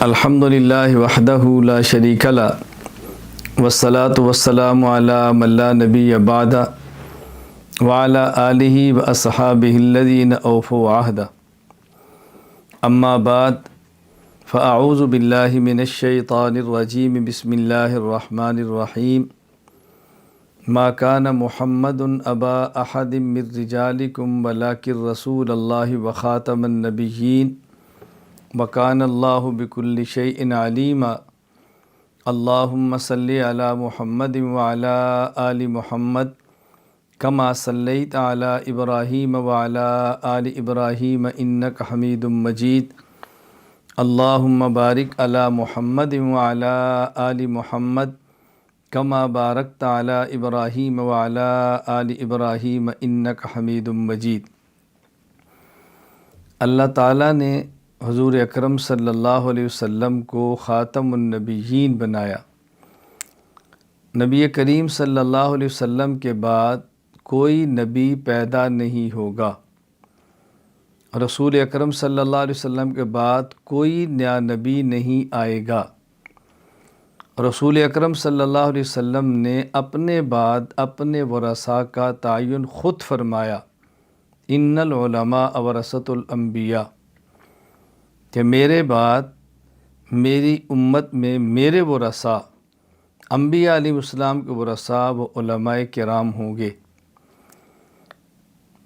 الحمدللہ وحدہ لا شریک لہ والصلاة والسلام علی من لا نبی بعد وعلی آلہ واصحابہ الذین اوفوا عہدہ اما بعد فاعوذ باللہ من الشیطان الرجیم بسم اللہ الرحمن الرحیم ما کان محمد ابا احد من رجالکم ولکن رسول اللہ وخاتم النبیین وکان اللہ بکل شیء علیما اللہم صلی علی محمد وعلی آل محمد کما صلیت علی ابراہیم وعلی آل ابراہیم انک حمید مجید اللہم بارک علی محمد وعلی آل محمد کما بارکت علی ابراہیم وعلی آل ابراہیم انک حمید مجید۔ اللہ تعالیٰ نے حضور اکرم صلی اللہ علیہ وسلم کو خاتم النبیین بنایا۔ نبی کریم صلی اللہ علیہ وسلم کے بعد کوئی نبی پیدا نہیں ہوگا۔ رسول اکرم صلی اللہ علیہ وسلم کے بعد کوئی نیا نبی نہیں آئے گا۔ رسول اکرم صلی اللہ علیہ وسلم نے اپنے بعد اپنے ورثاء کا تعین خود فرمایا، ان العلماء ورثۃ الانبیاء، کہ میرے بعد میری امت میں میرے ورثاء انبیاء علیہ السلام کے ورثاء و علماء کرام ہوں گے۔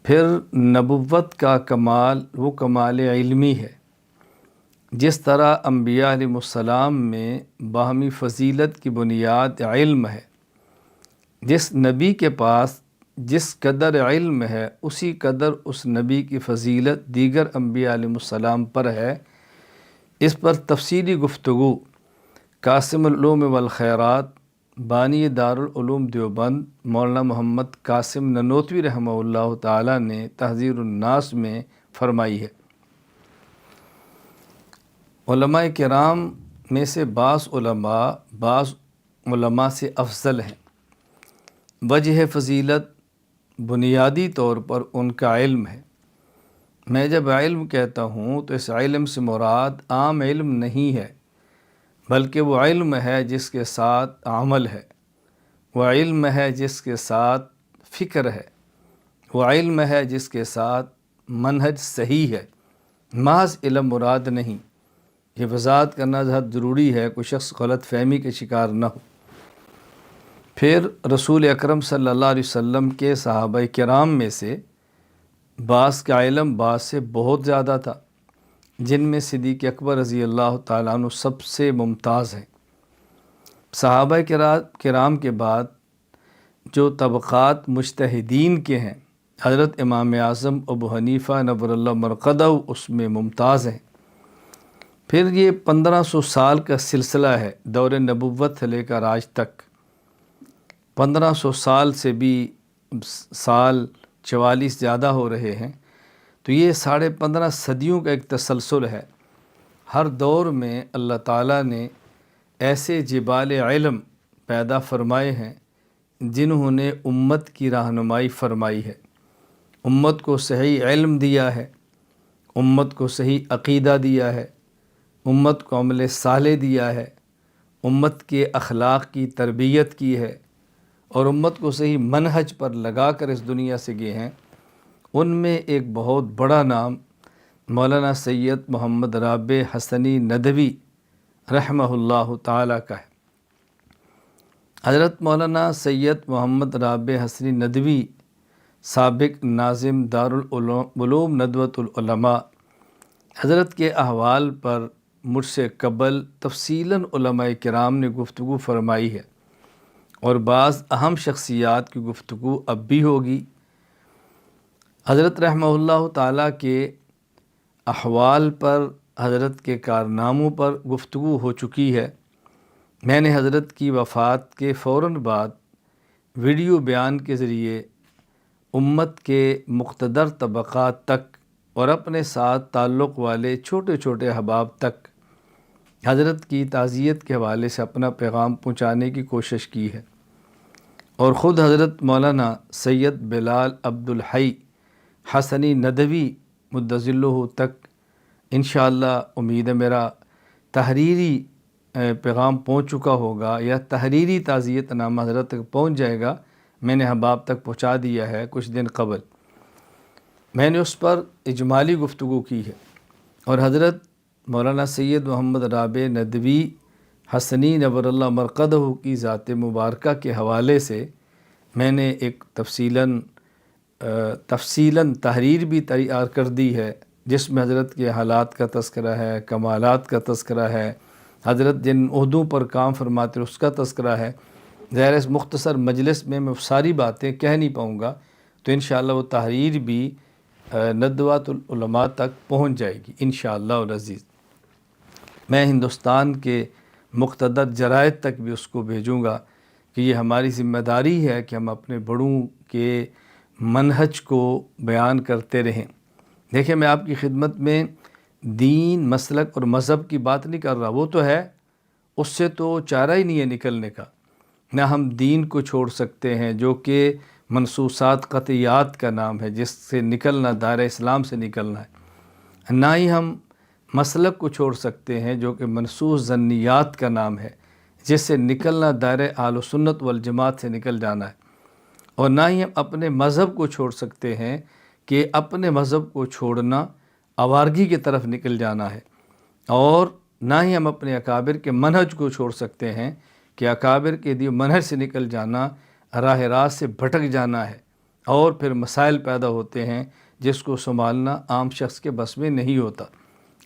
پھر نبوت کا کمال وہ کمال علمی ہے۔ جس طرح انبیاء علیہ السلام میں باہمی فضیلت کی بنیاد علم ہے، جس نبی کے پاس جس قدر علم ہے اسی قدر اس نبی کی فضیلت دیگر انبیاء علیہ السلام پر ہے۔ اس پر تفصیلی گفتگو قاسم العلوم والخیرات بانی دارالعلوم دیوبند مولانا محمد قاسم ننوتوی رحمہ اللہ تعالیٰ نے تحذیر الناس میں فرمائی ہے۔ علماء کرام میں سے بعض علماء سے افضل ہیں۔ وجہ فضیلت بنیادی طور پر ان کا علم ہے۔ میں جب علم کہتا ہوں تو اس علم سے مراد عام علم نہیں ہے، بلکہ وہ علم ہے جس کے ساتھ عمل ہے، وہ علم ہے جس کے ساتھ فکر ہے، وہ علم ہے جس کے ساتھ منہج صحیح ہے۔ محض علم مراد نہیں۔ یہ وضاحت کرنا بہت ضروری ہے، کوئی شخص غلط فہمی کے شکار نہ ہو۔ پھر رسول اکرم صلی اللہ علیہ وسلم کے صحابہ کرام میں سے بعض کا علم بعض سے بہت زیادہ تھا، جن میں صدیق اکبر رضی اللہ تعالیٰ عنہ سب سے ممتاز ہیں۔ صحابہ کرام کے بعد جو طبقات مجتہدین کے ہیں، حضرت امام اعظم ابو حنیفہ نور اللہ مرقدہ اس میں ممتاز ہیں۔ پھر یہ 1500 سال کا سلسلہ ہے، دور نبوت سے لے کر آج تک 1500 سال سے بھی سال 44 زیادہ ہو رہے ہیں، تو یہ 15.5 صدیوں کا ایک تسلسل ہے۔ ہر دور میں اللہ تعالیٰ نے ایسے جبال علم پیدا فرمائے ہیں جنہوں نے امت کی رہنمائی فرمائی ہے، امت کو صحیح علم دیا ہے، امت کو صحیح عقیدہ دیا ہے، امت کو عمل صالح دیا ہے، امت کے اخلاق کی تربیت کی ہے، اور امت کو صحیح منہج پر لگا کر اس دنیا سے گئے ہیں۔ ان میں ایک بہت بڑا نام مولانا سید محمد رابع حسنی ندوی رحمہ اللہ تعالیٰ کا ہے۔ حضرت مولانا سید محمد رابع حسنی ندوی سابق ناظم دارالعلوم ندوۃ العلماء، حضرت کے احوال پر مجھ سے قبل تفصیلاً علماء کرام نے گفتگو فرمائی ہے، اور بعض اہم شخصیات کی گفتگو اب بھی ہوگی۔ حضرت رحمہ اللہ تعالیٰ کے احوال پر، حضرت کے کارناموں پر گفتگو ہو چکی ہے۔ میں نے حضرت کی وفات کے فوراً بعد ویڈیو بیان کے ذریعے امت کے مقتدر طبقات تک اور اپنے ساتھ تعلق والے چھوٹے چھوٹے احباب تک حضرت کی تعزیت کے حوالے سے اپنا پیغام پہنچانے کی کوشش کی ہے، اور خود حضرت مولانا سید بلال عبدالحی حسنی ندوی مدظلہ تک انشاءاللہ امید ہے میرا تحریری پیغام پہنچ چکا ہوگا یا تحریری تعزیت نامہ حضرت تک پہنچ جائے گا، میں نے احباب تک پہنچا دیا ہے کچھ دن قبل۔ میں نے اس پر اجمالی گفتگو کی ہے، اور حضرت مولانا سید محمد رابع ندوی حسنی نور اللہ مرقدہ کی ذات مبارکہ کے حوالے سے میں نے ایک تفصیلاً تحریر بھی تیار کر دی ہے، جس میں حضرت کے حالات کا تذکرہ ہے، کمالات کا تذکرہ ہے، حضرت جن عہدوں پر کام فرماتے اس کا تذکرہ ہے۔ ظاہر اس مختصر مجلس میں ساری باتیں کہہ نہیں پاؤں گا، تو انشاءاللہ وہ تحریر بھی ندوۃ العلماء تک پہنچ جائے گی انشاءاللہ العزیز۔ میں ہندوستان کے مقتدر جرائد تک بھی اس کو بھیجوں گا کہ یہ ہماری ذمہ داری ہے کہ ہم اپنے بڑوں کے منہج کو بیان کرتے رہیں۔ دیکھیں، میں آپ کی خدمت میں دین، مسلک اور مذہب کی بات نہیں کر رہا، وہ تو ہے، اس سے تو چارہ ہی نہیں ہے نکلنے کا۔ نہ ہم دین کو چھوڑ سکتے ہیں جو کہ منصوصات قطعیات کا نام ہے، جس سے نکلنا دائرہ اسلام سے نکلنا ہے، نہ ہی ہم مسلک کو چھوڑ سکتے ہیں جو کہ منصوص ظنیات کا نام ہے، جس سے نکلنا دائرہ اہل سنت والجماعت سے نکل جانا ہے، اور نہ ہی ہم اپنے مذہب کو چھوڑ سکتے ہیں کہ اپنے مذہب کو چھوڑنا آوارگی کی طرف نکل جانا ہے، اور نہ ہی ہم اپنے اکابر کے منہج کو چھوڑ سکتے ہیں کہ اکابر کے دیے منہج سے نکل جانا راہ راست سے بھٹک جانا ہے، اور پھر مسائل پیدا ہوتے ہیں جس کو سنبھالنا عام شخص کے بس میں نہیں ہوتا۔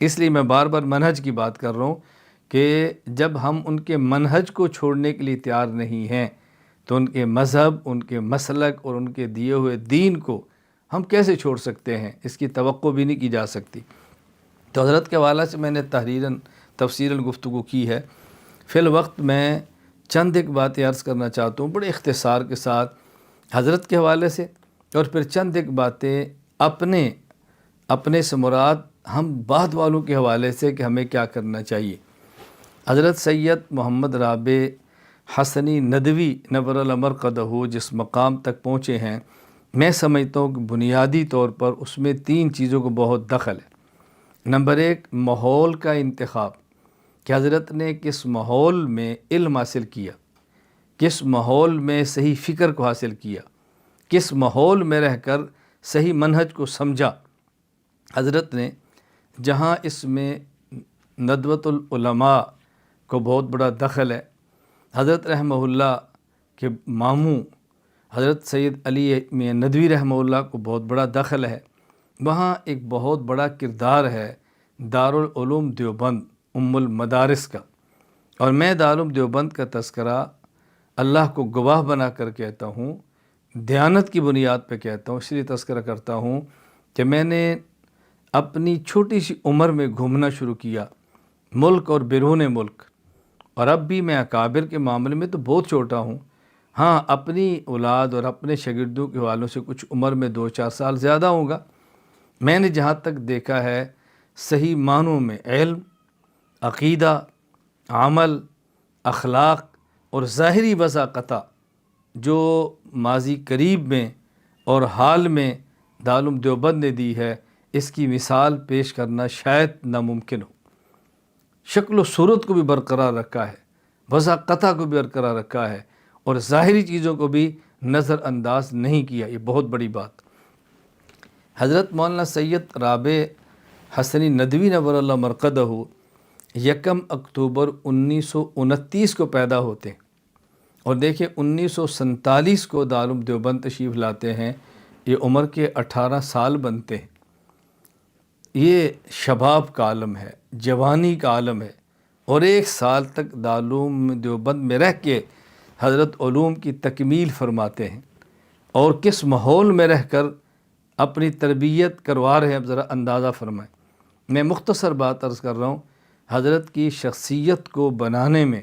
اس لیے میں بار بار منہج کی بات کر رہا ہوں کہ جب ہم ان کے منہج کو چھوڑنے کے لیے تیار نہیں ہیں تو ان کے مذہب، ان کے مسلک اور ان کے دیے ہوئے دین کو ہم کیسے چھوڑ سکتے ہیں؟ اس کی توقع بھی نہیں کی جا سکتی۔ تو حضرت کے حوالے سے میں نے تفصیلاً گفتگو کی ہے۔ فی الوقت میں چند ایک باتیں عرض کرنا چاہتا ہوں بڑے اختصار کے ساتھ حضرت کے حوالے سے، اور پھر چند ایک باتیں اپنے سے مراد ہم بعد والوں کے حوالے سے کہ ہمیں کیا کرنا چاہیے۔ حضرت سید محمد رابع حسنی ندوی نور اللہ مرقدہ جس مقام تک پہنچے ہیں، میں سمجھتا ہوں کہ بنیادی طور پر اس میں 3 چیزوں کو بہت دخل ہے۔ نمبر 1، ماحول کا انتخاب، کہ حضرت نے کس ماحول میں علم حاصل کیا، کس ماحول میں صحیح فکر کو حاصل کیا، کس ماحول میں رہ کر صحیح منہج کو سمجھا۔ حضرت نے جہاں اس میں ندوۃ العلماء کو بہت بڑا دخل ہے، حضرت رحمہ اللہ کے ماموں حضرت سید علی میاں ندوی رحمہ اللہ کو بہت بڑا دخل ہے، وہاں ایک بہت بڑا کردار ہے دارالعلوم دیوبند ام المدارس کا۔ اور میں دارالعلوم دیوبند کا تذکرہ اللہ کو گواہ بنا کر کہتا ہوں، دیانت کی بنیاد پہ کہتا ہوں، اس لیے تذکرہ کرتا ہوں کہ میں نے اپنی چھوٹی سی عمر میں گھومنا شروع کیا ملک اور بیرون ملک، اور اب بھی میں اکابر کے معاملے میں تو بہت چھوٹا ہوں، ہاں اپنی اولاد اور اپنے شاگردوں کے حوالوں سے کچھ عمر میں 2-4 سال زیادہ ہوگا۔ میں نے جہاں تک دیکھا ہے صحیح معنوں میں علم، عقیدہ، عمل، اخلاق اور ظاہری وضاقتہ جو ماضی قریب میں اور حال میں دارالعلوم دیوبند نے دی ہے، اس کی مثال پیش کرنا شاید ناممکن ہو۔ شکل و صورت کو بھی برقرار رکھا ہے، وضاقتہ کو بھی برقرار رکھا ہے، اور ظاہری چیزوں کو بھی نظر انداز نہیں کیا، یہ بہت بڑی بات۔ حضرت مولانا سید رابع حسنی ندوی نور اللہ مرقدہ 1 اکتوبر 1929 کو پیدا ہوتے ہیں، اور دیکھیں 1947 کو دارالعلوم دیوبند تشریف لاتے ہیں، یہ عمر کے 18 سال بنتے ہیں۔ یہ شباب کا عالم ہے، جوانی کا عالم ہے، اور 1 سال تک دارالعلوم دیوبند میں رہ کے حضرت علوم کی تکمیل فرماتے ہیں، اور کس ماحول میں رہ کر اپنی تربیت کروا رہے ہیں، ذرا اندازہ فرمائیں۔ میں مختصر بات عرض کر رہا ہوں، حضرت کی شخصیت کو بنانے میں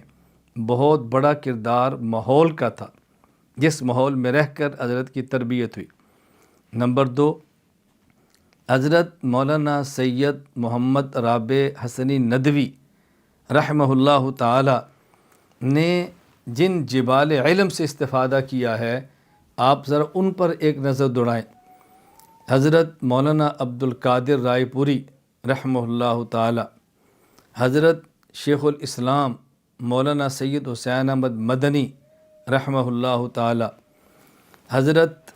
بہت بڑا کردار ماحول کا تھا، جس ماحول میں رہ کر حضرت کی تربیت ہوئی۔ نمبر 2، حضرت مولانا سید محمد رابع حسنی ندوی رحمہ اللہ تعالی نے جن جبال علم سے استفادہ کیا ہے، آپ ذرا ان پر ایک نظر دوڑائیں۔ حضرت مولانا عبد القادر رائے پوری رحمہ اللہ تعالی، حضرت شیخ الاسلام مولانا سید حسین احمد مدنی رحمہ اللہ تعالی، حضرت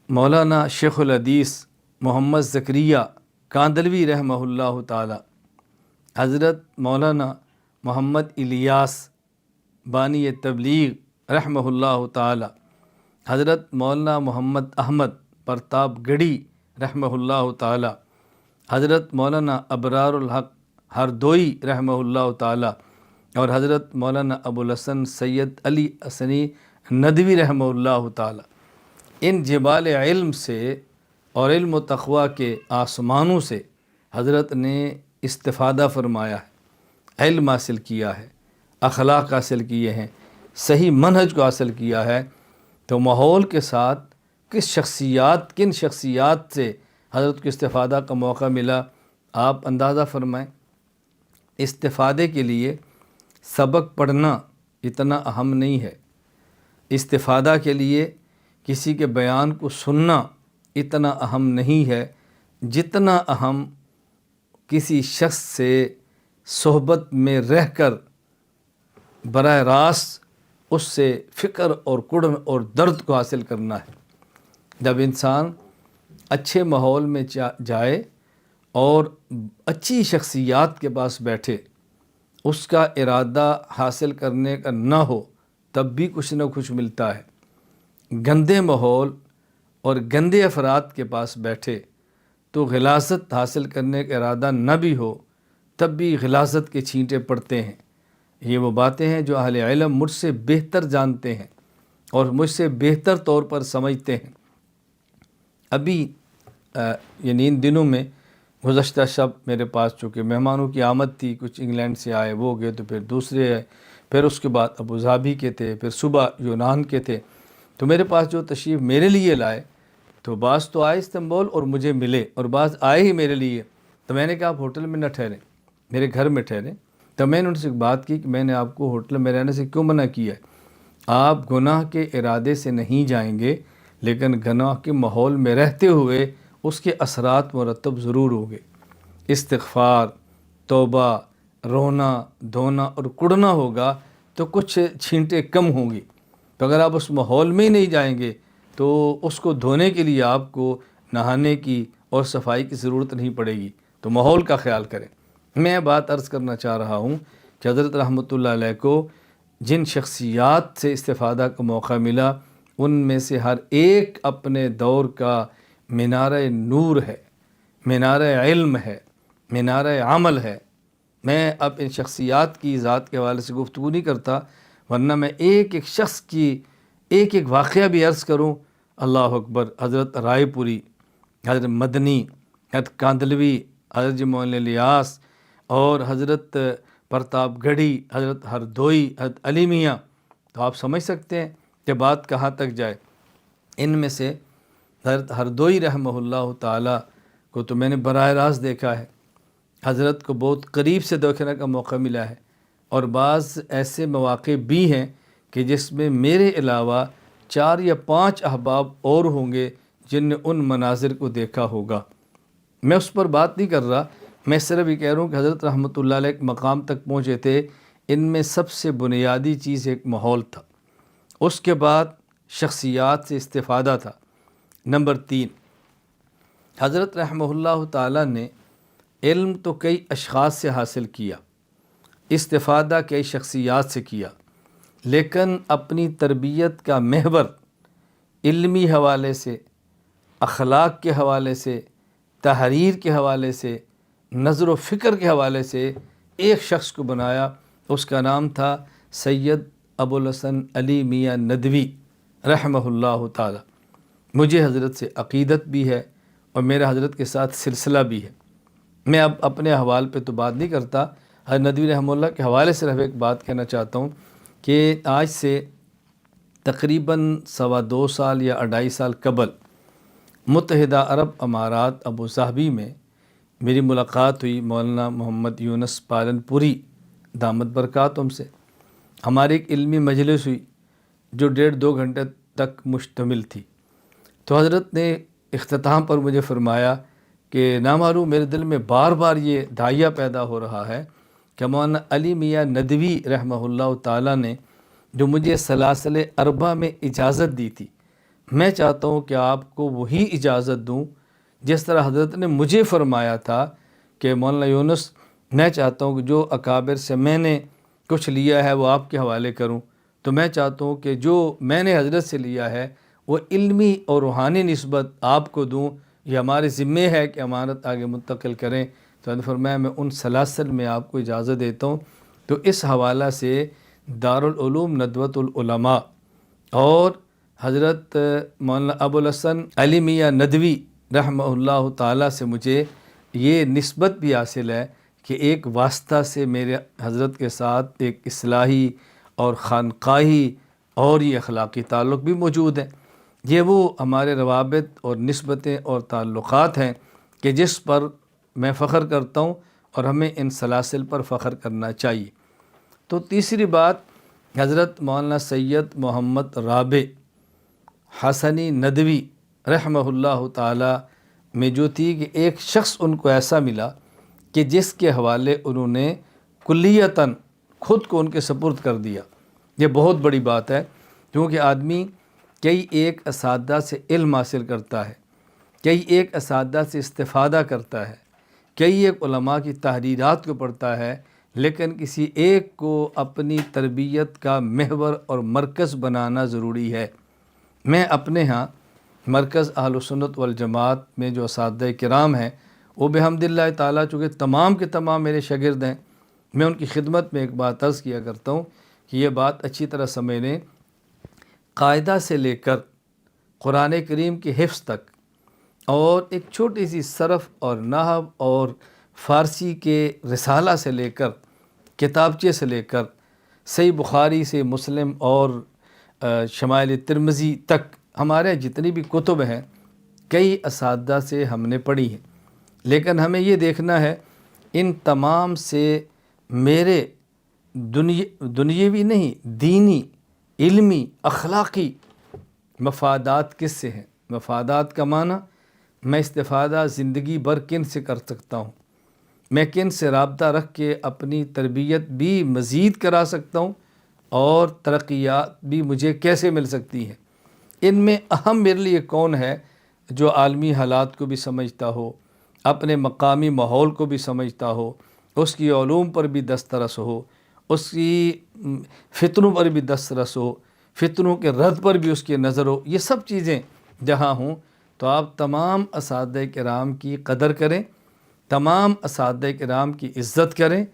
مولانا شیخ الحدیث محمد زکریہ کاندلوی رحمہ اللہ تعالی، حضرت مولانا محمد الیاس بانی تبلیغ رحمہ اللہ تعالی، حضرت مولانا محمد احمد پرتاپ گڑھی رحمہ اللہ تعالی، حضرت مولانا ابرار الحق ہردوئی رحمہ اللہ تعالی، اور حضرت مولانا ابو الحسن سید علی حسنی ندوی رحمہ اللہ تعالی، ان جبال علم سے اور علم و تقوی کے آسمانوں سے حضرت نے استفادہ فرمایا ہے، علم حاصل کیا ہے، اخلاق حاصل کیے ہیں، صحیح منہج کو حاصل کیا ہے۔ تو ماحول کے ساتھ کن شخصیات سے حضرت کو استفادہ کا موقع ملا، آپ اندازہ فرمائیں۔ استفادے کے لیے سبق پڑھنا اتنا اہم نہیں ہے، استفادہ کے لیے کسی کے بیان کو سننا اتنا اہم نہیں ہے، جتنا اہم کسی شخص سے صحبت میں رہ کر براہ راست اس سے فکر اور کڑن اور درد کو حاصل کرنا ہے۔ جب انسان اچھے ماحول میں جائے اور اچھی شخصیات کے پاس بیٹھے، اس کا ارادہ حاصل کرنے کا نہ ہو تب بھی کچھ نہ کچھ ملتا ہے۔ گندے ماحول اور گندے افراد کے پاس بیٹھے تو غلاظت حاصل کرنے کا ارادہ نہ بھی ہو تب بھی غلاظت کے چھینٹے پڑتے ہیں۔ یہ وہ باتیں ہیں جو اہل علم مجھ سے بہتر جانتے ہیں اور مجھ سے بہتر طور پر سمجھتے ہیں۔ ابھی یعنی ان دنوں میں گزشتہ شب میرے پاس چونکہ مہمانوں کی آمد تھی، کچھ انگلینڈ سے آئے، وہ گئے تو پھر دوسرے آئے، پھر اس کے بعد ابو ظبی کے تھے، پھر صبح یونان کے تھے، تو میرے پاس جو تشریف میرے لیے لائے تو بعض تو آئے استنبول اور مجھے ملے، اور بعض آئے ہی میرے لیے۔ تو میں نے کہا آپ ہوٹل میں نہ ٹھہریں، میرے گھر میں ٹھہریں۔ تو میں نے ان سے ایک بات کی کہ میں نے آپ کو ہوٹل میں رہنے سے کیوں منع کیا ہے؟ آپ گناہ کے ارادے سے نہیں جائیں گے، لیکن گناہ کے ماحول میں رہتے ہوئے اس کے اثرات مرتب ضرور ہوں گے۔ استغفار، توبہ، رونا دھونا اور کڑنا ہوگا تو کچھ چھینٹیں کم ہوں گی۔ تو اگر آپ اس ماحول میں ہی نہیں جائیں گے تو اس کو دھونے کے لیے آپ کو نہانے کی اور صفائی کی ضرورت نہیں پڑے گی۔ تو ماحول کا خیال کریں۔ میں بات عرض کرنا چاہ رہا ہوں کہ حضرت رحمۃ اللہ علیہ کو جن شخصیات سے استفادہ کا موقع ملا، ان میں سے ہر ایک اپنے دور کا مینارہ نور ہے، مینارہ علم ہے، مینارہ عمل ہے۔ میں اب ان شخصیات کی ذات کے حوالے سے گفتگو نہیں کرتا، ورنہ میں ایک ایک شخص کی ایک واقعہ بھی عرض کروں۔ اللہ اکبر! حضرت رائے پوری، حضرت مدنی، حضرت کاندلوی، حضرت مولانا الیاس اور حضرت پرتاپ گڑھی، حضرت ہردوئی، حضرت علی میاں، تو آپ سمجھ سکتے ہیں کہ بات کہاں تک جائے۔ ان میں سے حضرت ہردوئی رحمہ اللہ تعالی کو تو میں نے براہ راست دیکھا ہے، حضرت کو بہت قریب سے دیکھنے کا موقع ملا ہے، اور بعض ایسے مواقع بھی ہیں کہ جس میں میرے علاوہ 4 یا 5 احباب اور ہوں گے جن نے ان مناظر کو دیکھا ہوگا۔ میں اس پر بات نہیں کر رہا، میں صرف یہ کہہ رہا ہوں کہ حضرت رحمۃ اللہ علیہ ایک مقام تک پہنچے تھے، ان میں سب سے بنیادی چیز ایک ماحول تھا، اس کے بعد شخصیات سے استفادہ تھا۔ نمبر 3، حضرت رحمہ اللہ تعالیٰ نے علم تو کئی اشخاص سے حاصل کیا، استفادہ کئی شخصیات سے کیا، لیکن اپنی تربیت کا محور علمی حوالے سے، اخلاق کے حوالے سے، تحریر کے حوالے سے، نظر و فکر کے حوالے سے ایک شخص کو بنایا، اس کا نام تھا سید ابو الحسن علی میاں ندوی رحمہ اللہ تعالی۔ مجھے حضرت سے عقیدت بھی ہے اور میرا حضرت کے ساتھ سلسلہ بھی ہے۔ میں اب اپنے حوال پہ تو بات نہیں کرتا، حضرت ندوی رحمہ اللہ کے حوالے سے صرف ایک بات کہنا چاہتا ہوں کہ آج سے تقریباً 2.25 سال یا 2.5 سال قبل متحدہ عرب امارات ابو ظبی میں میری ملاقات ہوئی مولانا محمد یونس پالن پوری دامت برکاتہم سے۔ ہماری ایک علمی مجلس ہوئی جو 1.5-2 گھنٹے تک مشتمل تھی۔ تو حضرت نے اختتام پر مجھے فرمایا کہ نامعلوم میرے دل میں بار بار یہ داعیہ پیدا ہو رہا ہے کہ مولانا علی میاں ندوی رحمہ اللہ تعالیٰ نے جو مجھے سلاسل اربع میں اجازت دی تھی، میں چاہتا ہوں کہ آپ کو وہی اجازت دوں جس طرح حضرت نے مجھے فرمایا تھا کہ مولانا یونس میں چاہتا ہوں کہ جو اکابر سے میں نے کچھ لیا ہے وہ آپ کے حوالے کروں، تو میں چاہتا ہوں کہ جو میں نے حضرت سے لیا ہے وہ علمی اور روحانی نسبت آپ کو دوں، یہ ہمارے ذمے ہے کہ امانت آگے منتقل کریں۔ تو حضرت فرمایا میں ان سلاسل میں آپ کو اجازت دیتا ہوں۔ تو اس حوالہ سے دارالعلوم ندوۃ العلماء اور حضرت مولانا ابوالحسن علی میاں ندوی رحمہ اللہ تعالیٰ سے مجھے یہ نسبت بھی حاصل ہے کہ ایک واسطہ سے میرے حضرت کے ساتھ ایک اصلاحی اور خانقاہی اور یہ اخلاقی تعلق بھی موجود ہے۔ یہ وہ ہمارے روابط اور نسبتیں اور تعلقات ہیں کہ جس پر میں فخر کرتا ہوں اور ہمیں ان سلاسل پر فخر کرنا چاہیے۔ تو تیسری بات حضرت مولانا سید محمد رابع حسنی ندوی رحمہ اللہ تعالی میں جو تھی کہ ایک شخص ان کو ایسا ملا کہ جس کے حوالے انہوں نے کلیتاً خود کو ان کے سپرد کر دیا۔ یہ بہت بڑی بات ہے، کیونکہ آدمی کئی ایک اساتذہ سے علم حاصل کرتا ہے، کئی ایک اساتذہ سے استفادہ کرتا ہے، کئی ایک علماء کی تحریرات کو پڑھتا ہے، لیکن کسی ایک کو اپنی تربیت کا محور اور مرکز بنانا ضروری ہے۔ میں اپنے ہاں مرکز اہل سنت والجماعت میں جو اساتذہ کرام ہیں وہ بحمد اللہ تعالیٰ چونکہ تمام کے تمام میرے شاگرد ہیں، میں ان کی خدمت میں ایک بات عرض کیا کرتا ہوں کہ یہ بات اچھی طرح سمجھ لیں، قاعدہ سے لے کر قرآن کریم کے حفظ تک اور ایک چھوٹی سی صرف اور نحو اور فارسی کے رسالہ سے لے کر کتابچے سے لے کر صحیح بخاری سے مسلم اور شمائل ترمذی تک ہمارے جتنی بھی کتب ہیں کئی اساتذہ سے ہم نے پڑھی ہیں، لیکن ہمیں یہ دیکھنا ہے ان تمام سے میرے دنیاوی نہیں دینی علمی اخلاقی مفادات کس سے ہیں۔ مفادات کا معنی میں استفادہ زندگی بھر کن سے کر سکتا ہوں، میں کن سے رابطہ رکھ کے اپنی تربیت بھی مزید کرا سکتا ہوں اور ترقیات بھی مجھے کیسے مل سکتی ہیں۔ ان میں اہم میرے لیے کون ہے جو عالمی حالات کو بھی سمجھتا ہو، اپنے مقامی ماحول کو بھی سمجھتا ہو، اس کی علوم پر بھی دسترس ہو، اس کی فتنوں پر بھی دسترس ہو، فتنوں کے رد پر بھی اس کی نظر ہو، یہ سب چیزیں جہاں ہوں تو آپ تمام اساتذہ کرام کی قدر کریں، تمام اساتذہ کرام کی عزت کریں،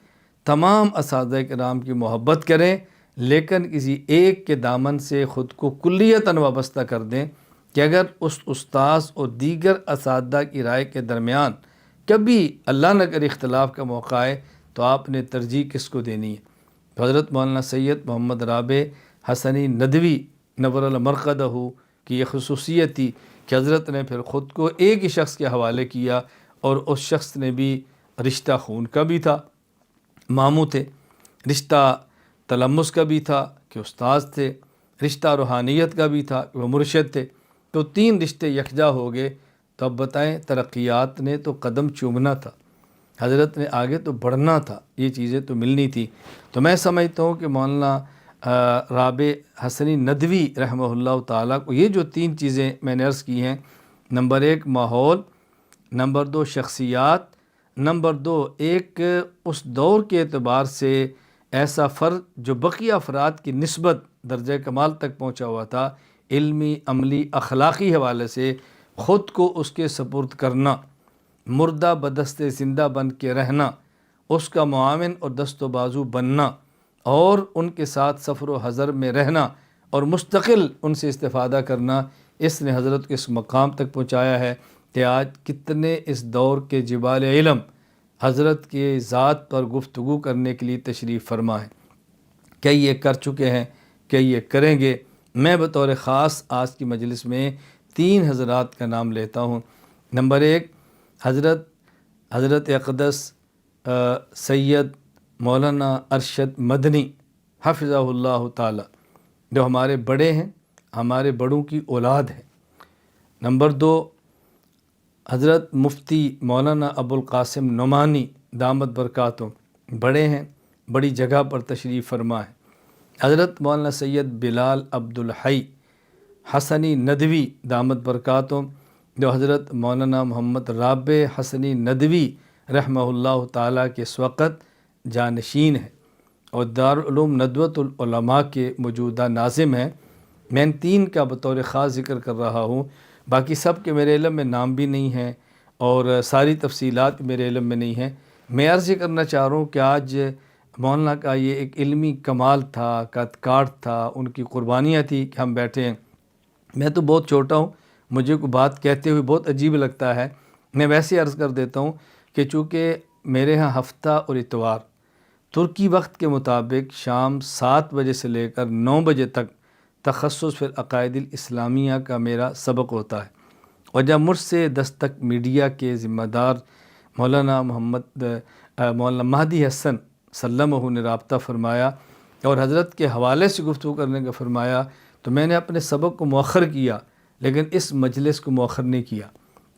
تمام اساتذہ کرام کی محبت کریں، لیکن کسی ایک کے دامن سے خود کو کلیتاً وابستہ کر دیں کہ اگر اس استاذ اور دیگر اساتذہ کی رائے کے درمیان کبھی اللہ نہ کرے اختلاف کا موقع آئے تو آپ نے ترجیح کس کو دینی ہے۔ تو حضرت مولانا سید محمد رابع حسنی ندوی نور المرقدہ کی یہ خصوصیت تھی کہ حضرت نے پھر خود کو ایک ہی شخص کے حوالے کیا اور اس شخص نے بھی رشتہ خون کا بھی تھا، ماموں تھے، رشتہ تلمس کا بھی تھا کہ استاذ تھے، رشتہ روحانیت کا بھی تھا کہ وہ مرشد تھے، تو تین رشتے یکجا ہو گئے۔ تو اب بتائیں ترقیات نے تو قدم چومنا تھا، حضرت نے آگے تو بڑھنا تھا، یہ چیزیں تو ملنی تھی۔ تو میں سمجھتا ہوں کہ مولانا رابع حسنی ندوی رحمہ اللہ تعالیٰ کو یہ جو تین چیزیں میں نے عرض کی ہیں، نمبر ایک ماحول، نمبر دو شخصیات، نمبر دو ایک اس دور کے اعتبار سے ایسا فرد جو بقیہ افراد کی نسبت درجہ کمال تک پہنچا ہوا تھا، علمی عملی اخلاقی حوالے سے خود کو اس کے سپرد کرنا، مردہ بدست زندہ بن کے رہنا، اس کا معاون اور دست و بازو بننا اور ان کے ساتھ سفر و حضر میں رہنا اور مستقل ان سے استفادہ کرنا، اس نے حضرت کو اس مقام تک پہنچایا ہے کہ آج کتنے اس دور کے جبال علم حضرت کے ذات پر گفتگو کرنے کے لیے تشریف فرما ہے۔ کئی یہ کر چکے ہیں، کئی یہ کریں گے۔ میں بطور خاص آج کی مجلس میں تین حضرات کا نام لیتا ہوں۔ نمبر ایک حضرت اقدس سید مولانا ارشد مدنی حفظہ اللہ تعالی، جو ہمارے بڑے ہیں، ہمارے بڑوں کی اولاد ہیں۔ نمبر دو حضرت مفتی مولانا ابوالقاسم نعمانی دامت برکاتہم بڑے ہیں، بڑی جگہ پر تشریف فرما ہے۔ حضرت مولانا سید بلال عبدالحی حسنی ندوی دامت برکاتہم، جو حضرت مولانا محمد رابع حسنی ندوی رحمہ اللہ تعالیٰ کے اس وقت جانشین ہیں اور دارالعلوم ندوۃ العلماء کے موجودہ ناظم ہیں۔ میں ان تین کا بطور خاص ذکر کر رہا ہوں، باقی سب کے میرے علم میں نام بھی نہیں ہیں اور ساری تفصیلات میرے علم میں نہیں ہیں۔ میں عرض یہ کرنا چاہ رہا ہوں کہ آج مولانا کا یہ ایک علمی کمال تھا، قد کاٹ تھا، ان کی قربانیاں تھی کہ ہم بیٹھے ہیں۔ میں تو بہت چھوٹا ہوں، مجھے کوئی بات کہتے ہوئے بہت عجیب لگتا ہے۔ میں ویسے عرض کر دیتا ہوں کہ چونکہ میرے ہاں ہفتہ اور اتوار ترکی وقت کے مطابق شام 7 بجے سے لے کر 9 بجے تک تخصص فی العقائد الاسلامیہ کا میرا سبق ہوتا ہے، اور جب مجھ سے دستک میڈیا کے ذمہ دار مولانا مولانا مہدی حسن سلمہ نے رابطہ فرمایا اور حضرت کے حوالے سے گفتگو کرنے کا فرمایا، تو میں نے اپنے سبق کو مؤخر کیا، لیکن اس مجلس کو مؤخر نہیں کیا۔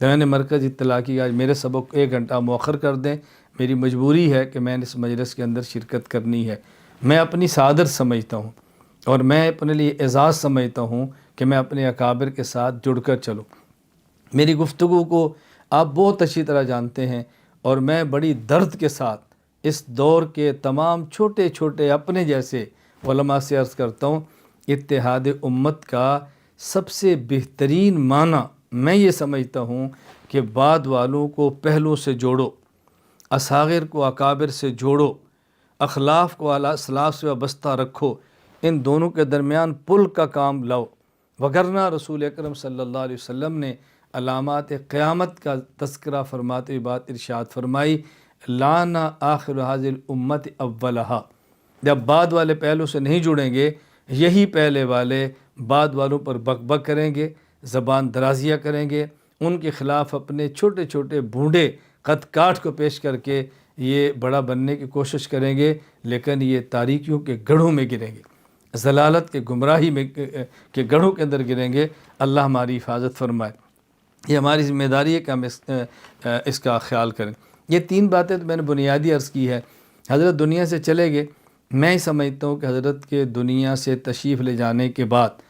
تو میں نے مرکز اطلاع کی آج میرے سبق کو 1 گھنٹہ مؤخر کر دیں، میری مجبوری ہے کہ میں نے اس مجلس کے اندر شرکت کرنی ہے۔ میں اپنی سعادت سمجھتا ہوں اور میں اپنے لیے اعزاز سمجھتا ہوں کہ میں اپنے اکابر کے ساتھ جڑ کر چلوں۔ میری گفتگو کو آپ بہت اچھی طرح جانتے ہیں اور میں بڑی درد کے ساتھ اس دور کے تمام چھوٹے چھوٹے اپنے جیسے علماء سے عرض کرتا ہوں، اتحاد امت کا سب سے بہترین معنی میں یہ سمجھتا ہوں کہ بعد والوں کو پہلوں سے جوڑو، اصاغر کو اکابر سے جوڑو، اخلاف کو اعلیٰ اسلاف سے وابستہ رکھو، ان دونوں کے درمیان پل کا کام لاؤ، وگرنہ رسول اکرم صلی اللہ علیہ وسلم نے علامات قیامت کا تذکرہ فرماتے ہوئے بات ارشاد فرمائی، لانا آخر حاضر الامت اولہا، جب بعد والے پہلو سے نہیں جڑیں گے، یہی پہلے والے بعد والوں پر بک بک کریں گے، زبان درازیاں کریں گے، ان کے خلاف اپنے چھوٹے چھوٹے بھونڈے قد کاٹ کو پیش کر کے یہ بڑا بننے کی کوشش کریں گے، لیکن یہ تاریکیوں کے گڑھوں میں گریں گے، ضلالت کے گمراہی میں کے گڑھوں کے اندر گریں گے۔ اللہ ہماری حفاظت فرمائے۔ یہ ہماری ذمہ داری ہے کہ ہم اس کا خیال کریں۔ یہ 3 باتیں تو میں نے بنیادی عرض کی ہے۔ حضرت دنیا سے چلے گئے، میں ہی سمجھتا ہوں کہ حضرت کے دنیا سے تشریف لے جانے کے بعد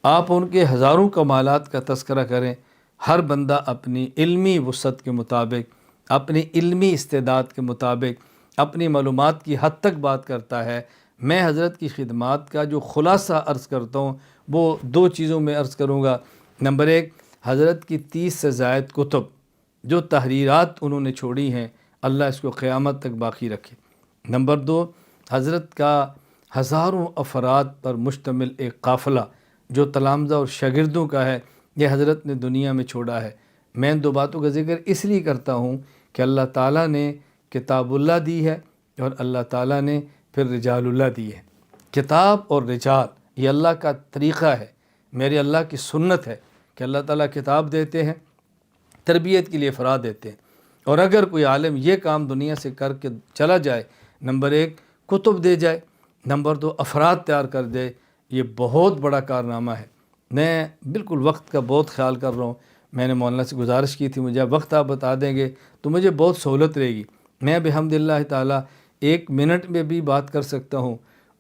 آپ ان کے ہزاروں کمالات کا تذکرہ کریں۔ ہر بندہ اپنی علمی وسعت کے مطابق، اپنی علمی استعداد کے مطابق اپنی معلومات کی حد تک بات کرتا ہے۔ میں حضرت کی خدمات کا جو خلاصہ عرض کرتا ہوں وہ 2 چیزوں میں عرض کروں گا۔ نمبر 1، حضرت کی 30 سے زائد کتب جو تحریرات انہوں نے چھوڑی ہیں، اللہ اس کو قیامت تک باقی رکھے۔ نمبر 2، حضرت کا ہزاروں افراد پر مشتمل ایک قافلہ جو تلامذہ اور شاگردوں کا ہے، یہ حضرت نے دنیا میں چھوڑا ہے۔ میں ان 2 باتوں کا ذکر اس لیے کرتا ہوں کہ اللہ تعالیٰ نے کتاب اللہ دی ہے اور اللہ تعالیٰ نے پھر رجال اللہ دی ہے۔ کتاب اور رجال یہ اللہ کا طریقہ ہے، میرے اللہ کی سنت ہے کہ اللہ تعالیٰ کتاب دیتے ہیں، تربیت کے لیے افراد دیتے ہیں، اور اگر کوئی عالم یہ کام دنیا سے کر کے چلا جائے، نمبر 1 کتب دے جائے، نمبر 2 افراد تیار کر دے، یہ بہت بڑا کارنامہ ہے۔ میں بالکل وقت کا بہت خیال کر رہا ہوں۔ میں نے مولانا سے گزارش کی تھی مجھے وقت آپ بتا دیں گے تو مجھے بہت سہولت رہے گی، میں بحمداللہ تعالیٰ 1 منٹ میں بھی بات کر سکتا ہوں،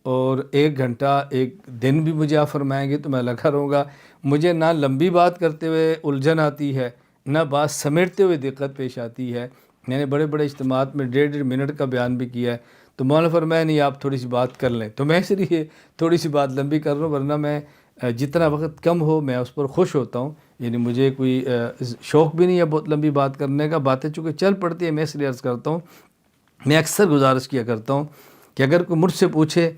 اور 1 گھنٹہ 1 دن بھی مجھے آپ فرمائیں گے تو میں لگا رہوں گا۔ مجھے نہ لمبی بات کرتے ہوئے الجھن آتی ہے، نہ بات سمیٹتے ہوئے دقت پیش آتی ہے۔ میں نے بڑے بڑے اجتماعات میں 1.5 منٹ کا بیان بھی کیا ہے، تو مولانا فرمایا نہیں آپ تھوڑی سی بات کر لیں، تو میں اس لیے تھوڑی سی بات لمبی کر رہا ہوں، ورنہ میں جتنا وقت کم ہو میں اس پر خوش ہوتا ہوں۔ یعنی مجھے کوئی شوق بھی نہیں ہے بہت لمبی بات کرنے کا، باتیں چونکہ چل پڑتی ہیں، میں اس لیے عرض کرتا ہوں۔ میں اکثر گزارش کیا کرتا ہوں کہ اگر کوئی مجھ سے پوچھے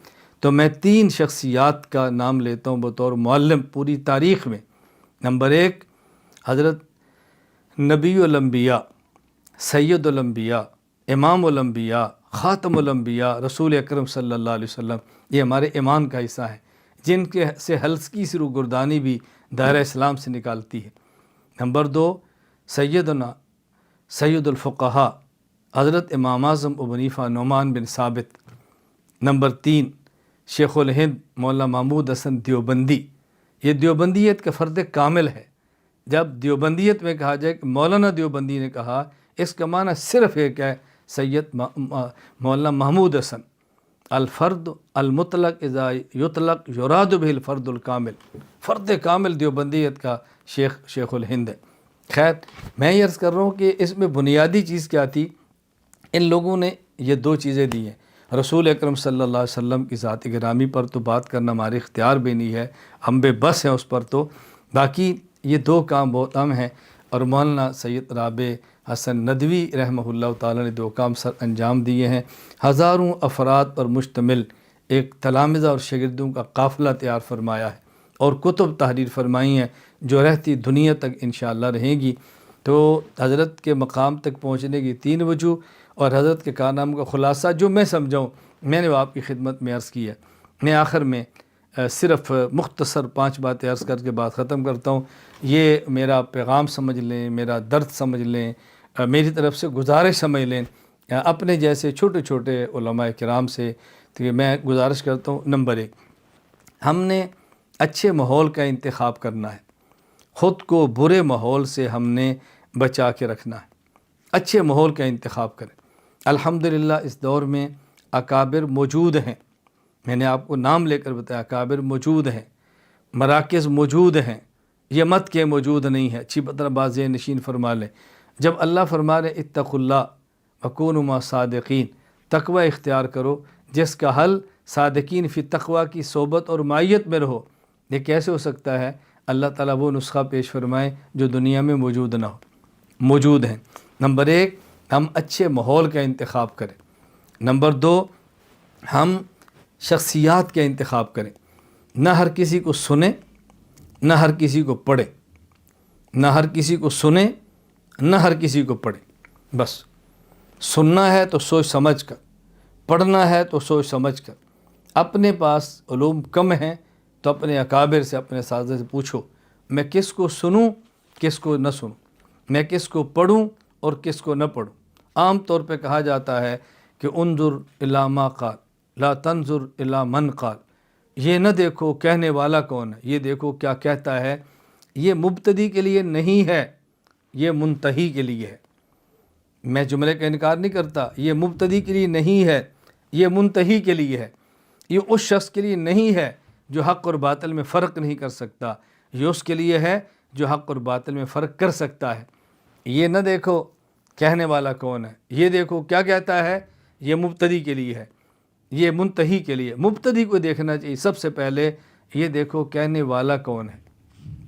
تو میں 3 شخصیات کا نام لیتا ہوں بطور معلم پوری تاریخ میں۔ نمبر 1 حضرت نبی الانبیاء، سید الانبیاء، امام الانبیاء، خاتم الانبیاء، رسول اکرم صلی اللہ علیہ وسلم، یہ ہمارے ایمان کا حصہ ہیں، جن کے سے ہلکی سی روگردانی بھی دائرہ اسلام سے نکالتی ہے۔ نمبر 2 سیدنا سید الفقہاء حضرت امام اعظم ابو حنیفہ نعمان بن ثابت۔ نمبر 3 شیخ الہند مولانا محمود حسن دیوبندی، یہ دیوبندیت کا فرد کامل ہے جب دیوبندیت میں کہا جائے کہ مولانا دیوبندی نے کہا، اس کا معنی صرف ایک ہے، سید مولانا محمود حسن، الفرد المطلق اذا یطلق یراد به الفرد الکامل، فرد کامل دیوبندیت کا شیخ الہند ہے۔ خیر، میں یہ عرض کر رہا ہوں کہ اس میں بنیادی چیز کیا تھی؟ ان لوگوں نے یہ دو چیزیں دی ہیں۔ رسول اکرم صلی اللہ علیہ وسلم کی ذات گرامی پر تو بات کرنا ہمارے اختیار بھی نہیں ہے، ہم بے بس ہیں اس پر، تو باقی یہ دو کام بہت اہم ہیں، اور مولانا سید رابع حسن ندوی رحمہ اللہ تعالیٰ نے دو کام سر انجام دیے ہیں۔ ہزاروں افراد پر مشتمل ایک تلامذہ اور شاگردوں کا قافلہ تیار فرمایا ہے، اور کتب تحریر فرمائی ہیں جو رہتی دنیا تک انشاءاللہ رہیں گی۔ تو حضرت کے مقام تک پہنچنے کی 3 وجوہ اور حضرت کے کارناموں کا خلاصہ جو میں سمجھاؤں، میں نے وہ آپ کی خدمت میں عرض کی ہے۔ میں آخر میں صرف مختصر 5 باتیں عرض کر کے بات ختم کرتا ہوں۔ یہ میرا پیغام سمجھ لیں، میرا درد سمجھ لیں، میری طرف سے گزارش سمجھ لیں اپنے جیسے چھوٹے چھوٹے علماء کرام سے۔ تو میں گزارش کرتا ہوں، نمبر 1، ہم نے اچھے ماحول کا انتخاب کرنا ہے، خود کو برے ماحول سے ہم نے بچا کے رکھنا ہے۔ اچھے ماحول کا انتخاب کریں۔ الحمدللہ اس دور میں اکابر موجود ہیں، میں نے آپ کو نام لے کر بتایا، اکابر موجود ہیں، مراکز موجود ہیں، یہ مت کہ موجود نہیں ہے، اچھی طرح بازِ نشین فرما لیں۔ جب اللہ فرما رہے اتقوا اللہ وکونوا مع الصادقین، تقوی اختیار کرو، جس کا حل صادقین فی تقوی کی صحبت اور معیت میں رہو۔ یہ کیسے ہو سکتا ہے؟ اللہ تعالیٰ وہ نسخہ پیش فرمائے جو دنیا میں موجود نہ ہو، موجود ہیں۔ نمبر 1، ہم اچھے ماحول کا انتخاب کریں۔ نمبر 2، ہم شخصیات کا انتخاب کریں، نہ ہر کسی کو سنیں، نہ ہر کسی کو پڑھیں، نہ ہر کسی کو سنیں، نہ ہر کسی کو پڑھیں۔ بس سننا ہے تو سوچ سمجھ کر، پڑھنا ہے تو سوچ سمجھ کر۔ اپنے پاس علوم کم ہیں تو اپنے اکابر سے، اپنے اساتذہ سے پوچھو، میں کس کو سنوں، کس کو نہ سنوں، میں کس کو پڑھوں اور کس کو نہ پڑھوں۔ عام طور پہ کہا جاتا ہے کہ انظر الی ما قال لا تنظر الی من قال، یہ نہ دیکھو کہنے والا کون ہے، یہ دیکھو کیا کہتا ہے۔ یہ مبتدی کے لیے نہیں ہے، یہ منتہی کے لیے ہے۔ میں جملے کا انکار نہیں کرتا، یہ مبتدی کے لیے نہیں ہے، یہ منتہی کے لیے ہے۔ یہ اس شخص کے لیے نہیں ہے جو حق اور باطل میں فرق نہیں کر سکتا، یہ اس کے لیے ہے جو حق اور باطل میں فرق کر سکتا ہے۔ یہ نہ دیکھو کہنے والا کون ہے، یہ دیکھو کیا کہتا ہے، یہ مبتدی کے لیے ہے، یہ منتہی کے لیے۔ مبتدی کو دیکھنا چاہیے سب سے پہلے، یہ دیکھو کہنے والا کون ہے،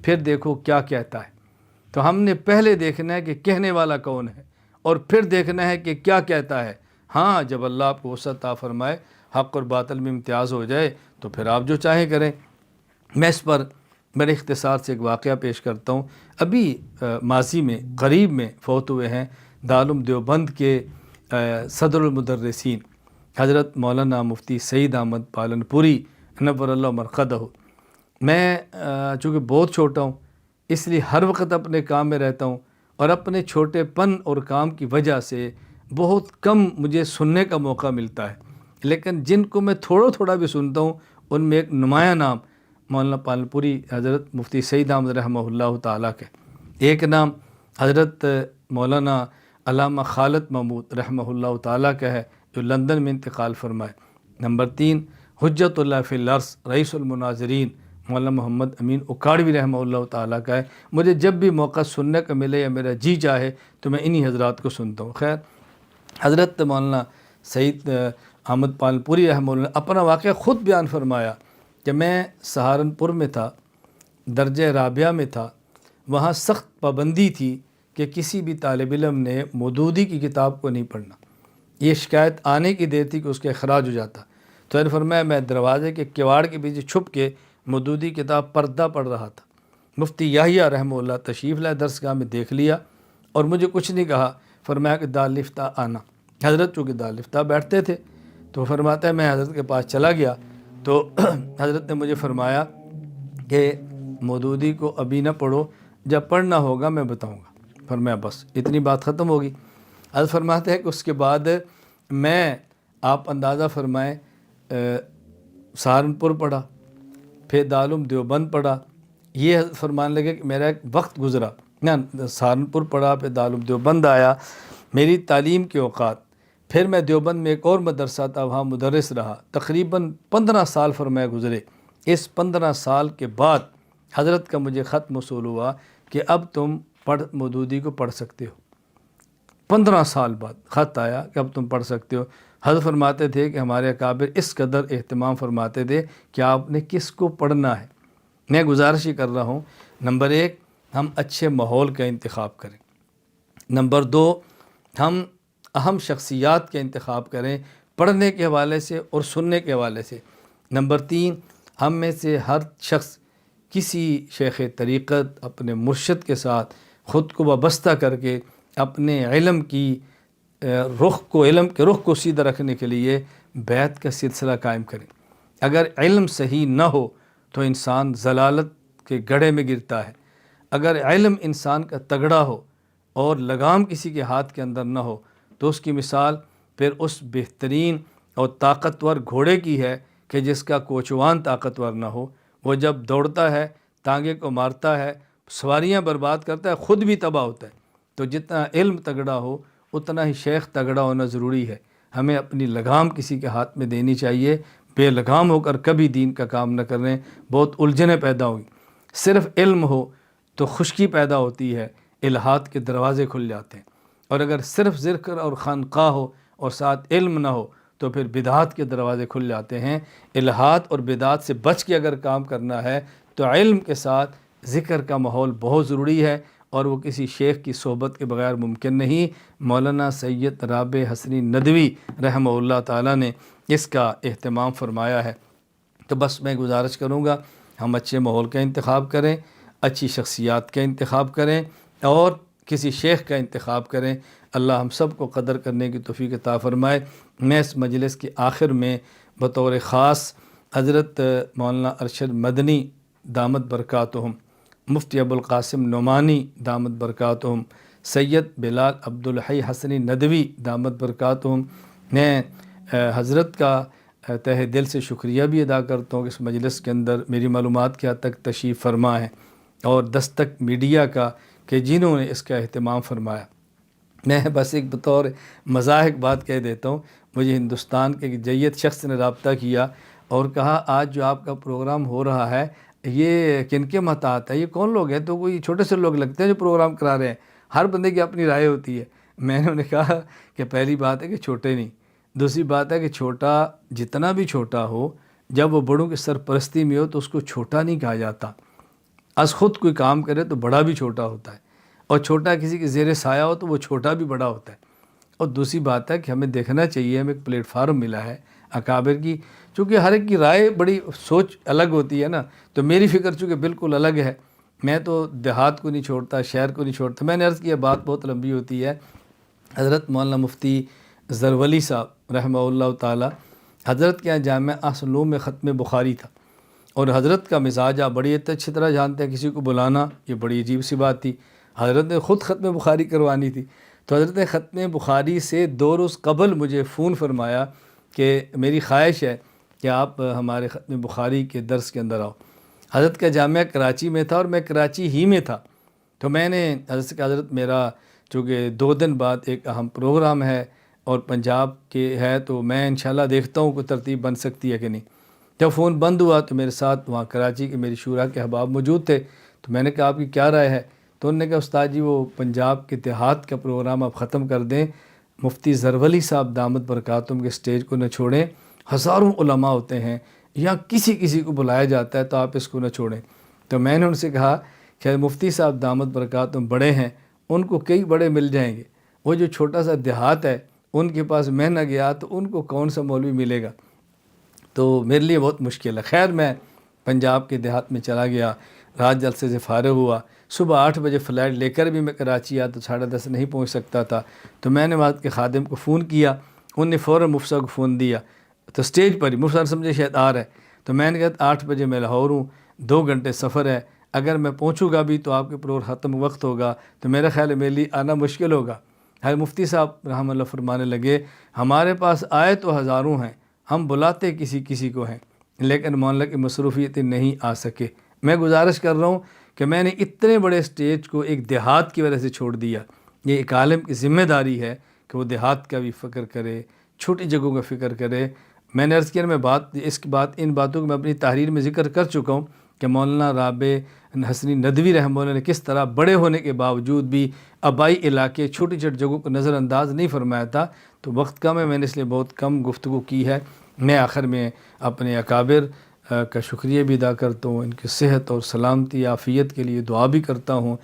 پھر دیکھو کیا کہتا ہے۔ تو ہم نے پہلے دیکھنا ہے کہ کہنے والا کون ہے، اور پھر دیکھنا ہے کہ کیا کہتا ہے۔ ہاں، جب اللہ آپ کو وسعت عطا فرمائے، حق اور باطل میں امتیاز ہو جائے، تو پھر آپ جو چاہیں کریں۔ میں اس پر بڑے اختصار سے ایک واقعہ پیش کرتا ہوں۔ ابھی ماضی میں قریب میں فوت ہوئے ہیں دارالعلوم دیوبند کے صدر المدرسین حضرت مولانا مفتی سعید احمد پالنپوری نور اللہ مرقدہ۔ میں چونکہ بہت چھوٹا ہوں، اس لیے ہر وقت اپنے کام میں رہتا ہوں، اور اپنے چھوٹے پن اور کام کی وجہ سے بہت کم مجھے سننے کا موقع ملتا ہے، لیکن جن کو میں تھوڑا تھوڑا بھی سنتا ہوں، ان میں ایک نمایاں نام مولانا پالنپوری حضرت مفتی سعید احمد رحمہ اللہ تعالیٰ کے، ایک نام حضرت مولانا علامہ خالد محمود رحمہ اللہ تعالیٰ کا ہے جو لندن میں انتقال فرمائے۔ نمبر 3، حجت اللہ فی الارض رئیس المناظرین مولانا محمد امین اکاڑوی رحمہ اللہ تعالیٰ کا ہے۔ مجھے جب بھی موقع سننے کا ملے یا میرا جی چاہے تو میں انہی حضرات کو سنتا ہوں۔ خیر، حضرت مولانا سعید احمد پالنپوری رحمہ اللہ اپنا واقعہ خود بیان فرمایا کہ میں سہارنپور میں تھا، درجہ رابعہ میں تھا، وہاں سخت پابندی تھی کہ کسی بھی طالب علم نے مودودی کی کتاب کو نہیں پڑھنا۔ یہ شکایت آنے کی دیر تھی کہ اس کا اخراج ہو جاتا۔ تو انہوں نے فرمایا میں دروازے کے کواڑ کے پیچھے چھپ کے مودودی کتاب پردہ پڑھ رہا تھا۔ مفتی یحییٰ رحمہ اللہ تشریف لائے درسگاہ میں، دیکھ لیا اور مجھے کچھ نہیں کہا۔ فرمایا کہ دارالفتہ آنا۔ حضرت چونکہ دارالفتہ بیٹھتے تھے تو فرماتا ہے میں حضرت کے پاس چلا گیا تو حضرت نے مجھے فرمایا کہ مودودی کو ابھی نہ پڑھو، جب پڑھنا ہوگا میں بتاؤں گا۔ فرمایا بس اتنی بات ختم ہوگی۔ حضرت فرماتے ہیں کہ اس کے بعد میں، آپ اندازہ فرمائیں، سہارنپور پڑھا، پھر دارالعلوم دیوبند پڑھا، یہ فرمانے لگے کہ میرا ایک وقت گزرا، نہ سہارنپور پڑھا، پھر دارالعلوم دیوبند آیا، میری تعلیم کے اوقات، پھر میں دیوبند میں ایک اور مدرسہ تھا وہاں مدرس رہا، تقریباً 15 سال فرمایا گزرے۔ اس 15 سال کے بعد حضرت کا مجھے خط موصول ہوا کہ اب تم مودودی کو پڑھ سکتے ہو۔ 15 سال بعد خط آیا کہ اب تم پڑھ سکتے ہو۔ حضرت فرماتے تھے کہ ہمارے اکابر اس قدر اہتمام فرماتے تھے کہ آپ نے کس کو پڑھنا ہے۔ میں گزارش ہی کر رہا ہوں، نمبر 1 ہم اچھے ماحول کا انتخاب کریں، نمبر 2 ہم اہم شخصیات کا انتخاب کریں پڑھنے کے حوالے سے اور سننے کے حوالے سے، نمبر 3 ہم میں سے ہر شخص کسی شیخ طریقت اپنے مرشد کے ساتھ خود کو وابستہ کر کے اپنے علم کے رخ کو سیدھا رکھنے کے لیے بیعت کا سلسلہ قائم کریں۔ اگر علم صحیح نہ ہو تو انسان ضلالت کے گڑھے میں گرتا ہے، اگر علم انسان کا تگڑا ہو اور لگام کسی کے ہاتھ کے اندر نہ ہو تو اس کی مثال پھر اس بہترین اور طاقتور گھوڑے کی ہے کہ جس کا کوچوان طاقتور نہ ہو۔ وہ جب دوڑتا ہے ٹانگے کو مارتا ہے، سواریاں برباد کرتا ہے، خود بھی تباہ ہوتا ہے۔ تو جتنا علم تگڑا ہو اتنا ہی شیخ تگڑا ہونا ضروری ہے۔ ہمیں اپنی لگام کسی کے ہاتھ میں دینی چاہیے، بے لگام ہو کر کبھی دین کا کام نہ کریں، بہت الجھنیں پیدا ہوئی۔ صرف علم ہو تو خشکی پیدا ہوتی ہے، الہات کے دروازے کھل جاتے ہیں، اور اگر صرف ذکر اور خانقاہ ہو اور ساتھ علم نہ ہو تو پھر بدعات کے دروازے کھل جاتے ہیں۔ الہات اور بدعات سے بچ کے اگر کام کرنا ہے تو علم کے ساتھ ذکر کا ماحول بہت ضروری ہے، اور وہ کسی شیخ کی صحبت کے بغیر ممکن نہیں۔ مولانا سید رابع حسنی ندوی رحمہ اللہ تعالیٰ نے اس کا اہتمام فرمایا ہے۔ تو بس میں گزارش کروں گا ہم اچھے ماحول کا انتخاب کریں، اچھی شخصیات کا انتخاب کریں اور کسی شیخ کا انتخاب کریں۔ اللہ ہم سب کو قدر کرنے کی توفیق عطا فرمائے۔ میں اس مجلس کے آخر میں بطور خاص حضرت مولانا ارشد مدنی دامت برکاتہم، مفتی ابوالقاسم نعمانی دامت برکاتہم، سید بلال عبدالحی حسنی ندوی دامت برکاتہم، میں حضرت کا تہ دل سے شکریہ بھی ادا کرتا ہوں کہ اس مجلس کے اندر میری معلومات کے حد تک تشریف فرما ہے، اور دستک میڈیا کا کہ جنہوں نے اس کا اہتمام فرمایا۔ میں بس ایک بطور مزاحک بات کہہ دیتا ہوں، مجھے ہندوستان کے ایک جید شخص نے رابطہ کیا اور کہا آج جو آپ کا پروگرام ہو رہا ہے یہ کن کے محتاط ہے، یہ کون لوگ ہیں؟ تو کوئی چھوٹے سے لوگ لگتے ہیں جو پروگرام کرا رہے ہیں، ہر بندے کی اپنی رائے ہوتی ہے۔ میں نے انہیں کہا کہ پہلی بات ہے کہ چھوٹے نہیں، دوسری بات ہے کہ چھوٹا جتنا بھی چھوٹا ہو جب وہ بڑوں کی سرپرستی میں ہو تو اس کو چھوٹا نہیں کہا جاتا۔ از خود کوئی کام کرے تو بڑا بھی چھوٹا ہوتا ہے، اور چھوٹا کسی کے زیر سایہ ہو تو وہ چھوٹا بھی بڑا ہوتا ہے۔ اور دوسری بات ہے کہ ہمیں دیکھنا چاہیے، ہمیں ایک پلیٹ فارم ملا ہے اکابر کی، چونکہ ہر ایک کی رائے بڑی سوچ الگ ہوتی ہے نا، تو میری فکر چونکہ بالکل الگ ہے، میں تو دیہات کو نہیں چھوڑتا، شہر کو نہیں چھوڑتا۔ میں نے عرض کیا بات بہت لمبی ہوتی ہے۔ حضرت مولانا مفتی زرولی صاحب رحمہ اللہ تعالی، حضرت کے یہاں جامعہ اصلوں میں ختم بخاری تھا، اور حضرت کا مزاج آپ بڑی اچھی طرح جانتے ہیں، کسی کو بلانا یہ بڑی عجیب سی بات تھی۔ حضرت نے خود ختم بخاری کروانی تھی، تو حضرت نے ختم بخاری سے 2 روز قبل مجھے فون فرمایا کہ میری خواہش ہے کہ آپ ہمارے ختم بخاری کے درس کے اندر آؤ۔ حضرت کا جامعہ کراچی میں تھا اور میں کراچی ہی میں تھا، تو میں نے حضرت سے کہا حضرت میرا چونکہ 2 دن بعد ایک اہم پروگرام ہے اور پنجاب کے ہے، تو میں انشاءاللہ دیکھتا ہوں کوئی ترتیب بن سکتی ہے کہ نہیں۔ جب فون بند ہوا تو میرے ساتھ وہاں کراچی کے میری شورا کے احباب موجود تھے، تو میں نے کہا آپ کی کیا رائے ہے؟ تو انہوں نے کہا استاد جی وہ پنجاب کے دیہات کا پروگرام آپ ختم کر دیں، مفتی زرولی صاحب دامت برکاتہم کے سٹیج کو نہ چھوڑیں، ہزاروں علماء ہوتے ہیں یا کسی کو بلایا جاتا ہے تو آپ اس کو نہ چھوڑیں۔ تو میں نے ان سے کہا کہ مفتی صاحب دامت برکاتہم بڑے ہیں، ان کو کئی بڑے مل جائیں گے، وہ جو چھوٹا سا دیہات ہے ان کے پاس میں نہ گیا تو ان کو کون سا مولوی ملے گا، تو میرے لیے بہت مشکل ہے۔ خیر میں پنجاب کے دیہات میں چلا گیا، رات جلسے سے فارغ ہوا، صبح 8 بجے فلائٹ لے کر بھی میں کراچی آیا تو 10:30 نہیں پہنچ سکتا تھا، تو میں نے وہاں کے خادم کو فون کیا، انہوں نے فوراً مفتی صاحب کو فون دیا، تو سٹیج پر ہی مفتی صاحب سمجھے شاید آ رہا ہے، تو میں نے کہا 8 بجے میں لاہور ہوں، 2 گھنٹے سفر ہے، اگر میں پہنچوں گا بھی تو آپ کے پروگرام ختم وقت ہوگا، تو میرا خیال ہے میرے لیے آنا مشکل ہوگا۔ مفتی صاحب رحمہ اللہ فرمانے لگے ہمارے پاس آئے تو ہزاروں ہیں، ہم بلاتے کسی کو ہیں، لیکن مولانا کی مصروفیتیں نہیں آ سکے، میں گزارش کر رہا ہوں کہ میں نے اتنے بڑے اسٹیج کو ایک دیہات کی وجہ سے چھوڑ دیا. یہ ایک عالم کی ذمہ داری ہے کہ وہ دیہات کا بھی فکر کرے, چھوٹی جگہوں کا فکر کرے. میں نے عرض کیا ان باتوں کو میں اپنی تحریر میں ذکر کر چکا ہوں کہ مولانا رابع حسنی ندوی رحمہ اللہ نے کس طرح بڑے ہونے کے باوجود بھی آبائی علاقے چھوٹی چھوٹی جگہوں کو نظر انداز نہیں فرمایا تھا. تو وقت کم ہے, میں نے اس لیے بہت کم گفتگو کی ہے. میں آخر میں اپنے اکابر کا شکریہ بھی ادا کرتا ہوں, ان کی صحت اور سلامتی عافیت کے لیے دعا بھی کرتا ہوں,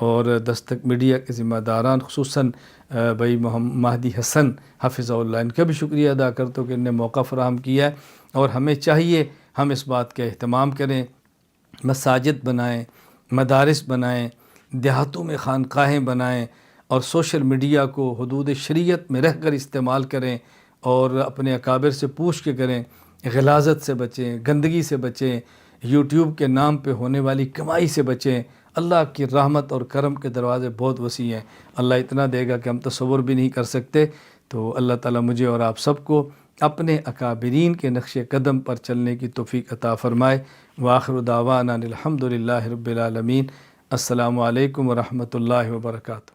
اور دستک میڈیا کے ذمہ داران خصوصاً بھائی محمد مہدی حسن حفظہ اللہ, ان کا بھی شکریہ ادا کرتا ہوں کہ انہوں نے موقع فراہم کیا ہے. اور ہمیں چاہیے ہم اس بات کا اہتمام کریں, مساجد بنائیں, مدارس بنائیں, دیہاتوں میں خانقاہیں بنائیں, اور سوشل میڈیا کو حدود شریعت میں رہ کر استعمال کریں, اور اپنے اکابر سے پوچھ کے کریں. غلاظت سے بچیں, گندگی سے بچیں, یوٹیوب کے نام پہ ہونے والی کمائی سے بچیں. اللہ کی رحمت اور کرم کے دروازے بہت وسیع ہیں. اللہ اتنا دے گا کہ ہم تصور بھی نہیں کر سکتے. تو اللہ تعالیٰ مجھے اور آپ سب کو اپنے اکابرین کے نقش قدم پر چلنے کی توفیق عطا فرمائے. وآخر دعوانا الحمد للہ رب العالمین. السلام علیکم ورحمۃ اللہ وبرکاتہ.